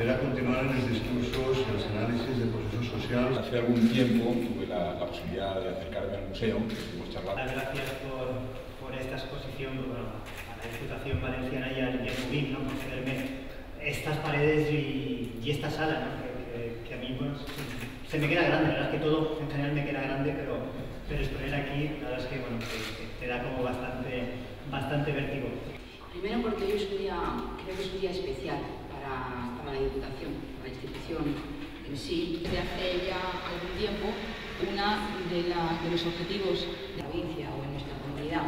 será continuar en los discursos y los análisis del proceso social. Hace algún tiempo tuve la posibilidad de acercarme al museo, que estuvimos charlando. Gracias por esta exposición, a la Diputación Valenciana y al MUVIC, ¿no? Concederme estas paredes y esta sala, ¿no? que a mí bueno, se me queda grande. La verdad es que todo en general me queda grande, pero exponer aquí, la verdad es que, bueno, que te da como bastante vértigo. Primero porque hoy es un día, creo que es un día especial para la Diputación, para la institución en sí. Desde hace ya algún tiempo, uno de los objetivos de la provincia o en nuestra comunidad,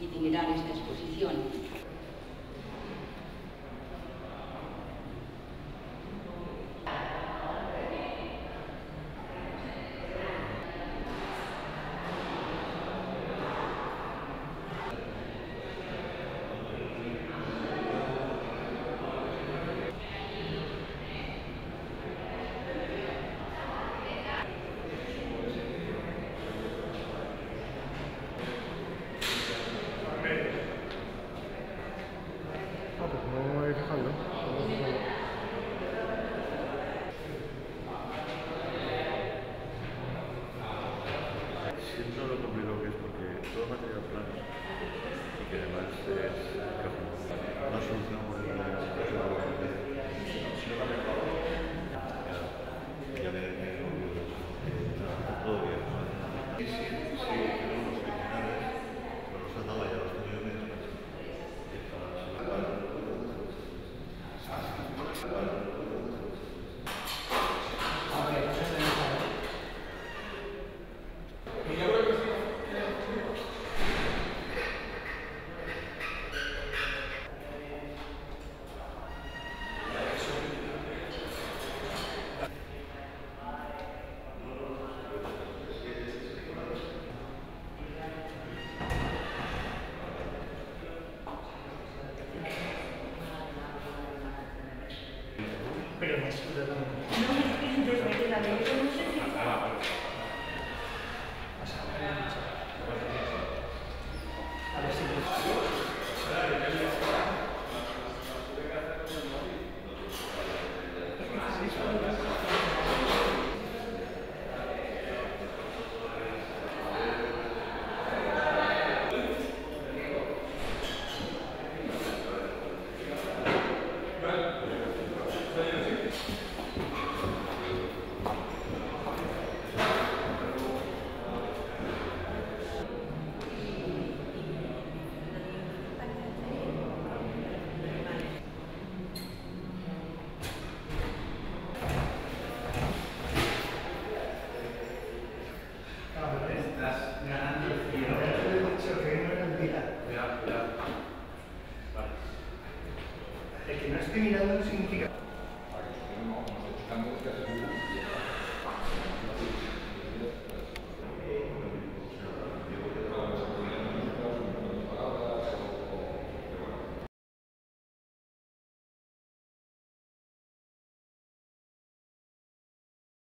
itinerar esta exposición. Siento lo complicado que es porque todo material plano y que además es no solucionamos el situación de ya me todo bien. Sí, tenemos los originales, pero nos han dado ya los millones. Pero no es a ver si el que no esté mirando no significa.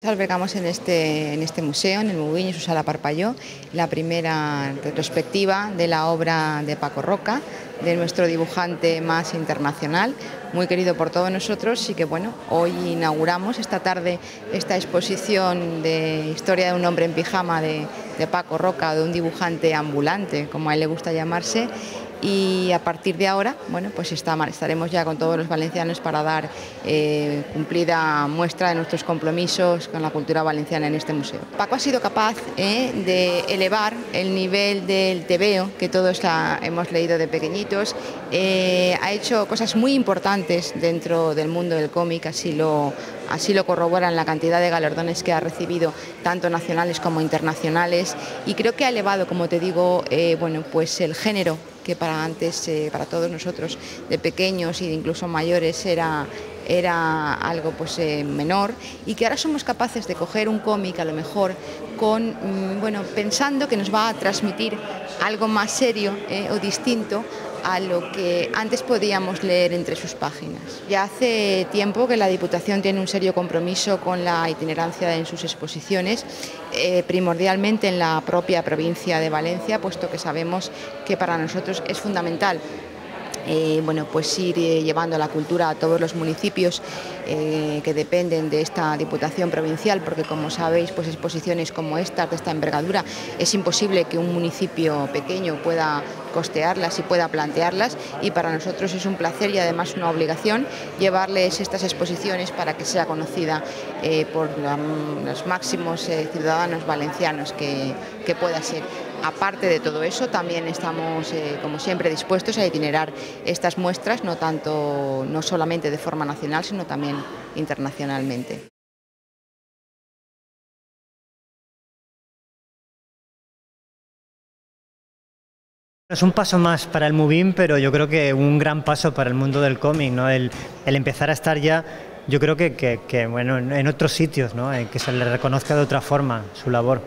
Albergamos en este museo, en el MUVIC, en su sala Parpalló, la primera retrospectiva de la obra de Paco Roca, de nuestro dibujante más internacional, muy querido por todos nosotros, y que bueno, hoy inauguramos esta tarde esta exposición de historia de un hombre en pijama de Paco Roca, de un dibujante ambulante, como a él le gusta llamarse. Y a partir de ahora, bueno, pues estaremos ya con todos los valencianos para dar cumplida muestra de nuestros compromisos con la cultura valenciana en este museo. Paco ha sido capaz de elevar el nivel del tebeo que todos hemos leído de pequeñitos. Ha hecho cosas muy importantes dentro del mundo del cómic, así lo corroboran la cantidad de galardones que ha recibido, tanto nacionales como internacionales, y creo que ha elevado, como te digo, bueno, pues el género que para antes, para todos nosotros de pequeños e incluso mayores era algo pues menor, y que ahora somos capaces de coger un cómic a lo mejor con, bueno, pensando que nos va a transmitir algo más serio o distinto a lo que antes podíamos leer entre sus páginas. Ya hace tiempo que la Diputación tiene un serio compromiso con la itinerancia en sus exposiciones, primordialmente en la propia provincia de Valencia, puesto que sabemos que para nosotros es fundamental bueno, pues ir llevando la cultura a todos los municipios que dependen de esta Diputación Provincial, porque como sabéis, pues exposiciones como estas, de esta envergadura, es imposible que un municipio pequeño pueda costearlas y pueda plantearlas, y para nosotros es un placer y además una obligación llevarles estas exposiciones para que sea conocida por los máximos ciudadanos valencianos que pueda ser. Aparte de todo eso, también estamos, como siempre, dispuestos a itinerar estas muestras, no solamente de forma nacional, sino también internacionalmente. Es un paso más para el Movim, pero yo creo que un gran paso para el mundo del cómic, ¿no? El empezar a estar ya, yo creo que bueno, en otros sitios, ¿no? Que se le reconozca de otra forma su labor.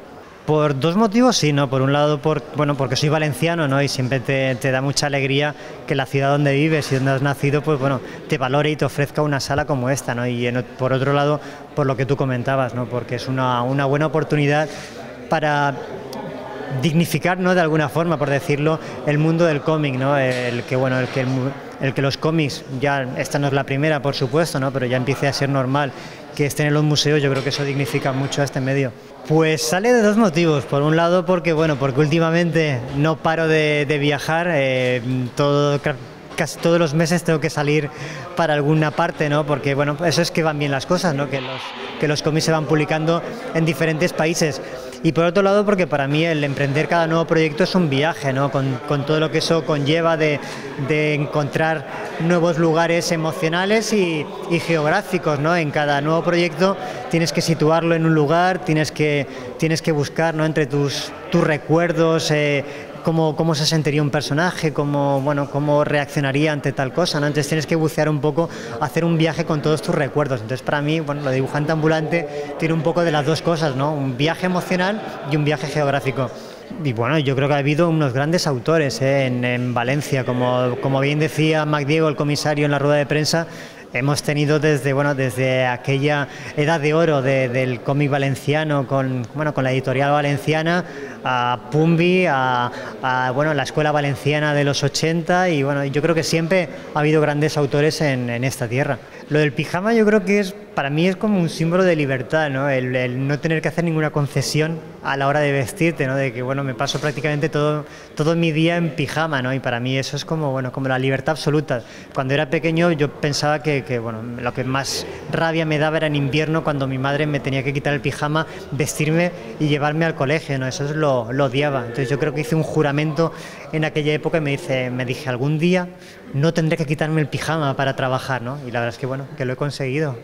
Por dos motivos, sí, ¿no? Por un lado, porque soy valenciano, ¿no? Y siempre te da mucha alegría que la ciudad donde vives y donde has nacido, pues bueno, te valore y te ofrezca una sala como esta, ¿no? Y por otro lado, por lo que tú comentabas, ¿no? Porque es una buena oportunidad para dignificar, ¿no? De alguna forma, por decirlo, el mundo del cómic, ¿no? El que los cómics, ya esta no es la primera, por supuesto, ¿no? Pero ya empiece a ser normal que estén en los museos, yo creo que eso dignifica mucho a este medio. Pues sale de dos motivos. Por un lado, porque últimamente no paro de viajar, casi todos los meses tengo que salir para alguna parte, ¿no? Porque bueno, eso es que van bien las cosas, ¿no? Que los cómics se van publicando en diferentes países. Y por otro lado, porque para mí el emprender cada nuevo proyecto es un viaje, ¿no? Con todo lo que eso conlleva de encontrar nuevos lugares emocionales y geográficos, ¿no? En cada nuevo proyecto tienes que situarlo en un lugar, tienes que buscar, ¿no? Entre tus recuerdos, cómo se sentiría un personaje, cómo reaccionaría ante tal cosa, ¿no? Entonces tienes que bucear un poco, hacer un viaje con todos tus recuerdos. Entonces para mí, bueno, lo de dibujante ambulante tiene un poco de las dos cosas, ¿no? Un viaje emocional y un viaje geográfico. Y bueno, yo creo que ha habido unos grandes autores en Valencia, como bien decía Mac Diego, el comisario, en la rueda de prensa. Hemos tenido desde aquella edad de oro del cómic valenciano con la editorial valenciana, a Pumbi, a la escuela valenciana de los 80, y bueno, yo creo que siempre ha habido grandes autores en esta tierra. Lo del pijama yo creo que para mí es como un símbolo de libertad, ¿no? El no tener que hacer ninguna concesión a la hora de vestirte, ¿no? De que bueno, me paso prácticamente todo mi día en pijama, ¿no? Y para mí eso es como la libertad absoluta. Cuando era pequeño yo pensaba que lo que más rabia me daba era en invierno, cuando mi madre me tenía que quitar el pijama, vestirme y llevarme al colegio, ¿no? Eso lo odiaba. Entonces yo creo que hice un juramento en aquella época y me dije, algún día no tendré que quitarme el pijama para trabajar, ¿no? Y la verdad es que bueno, que lo he conseguido.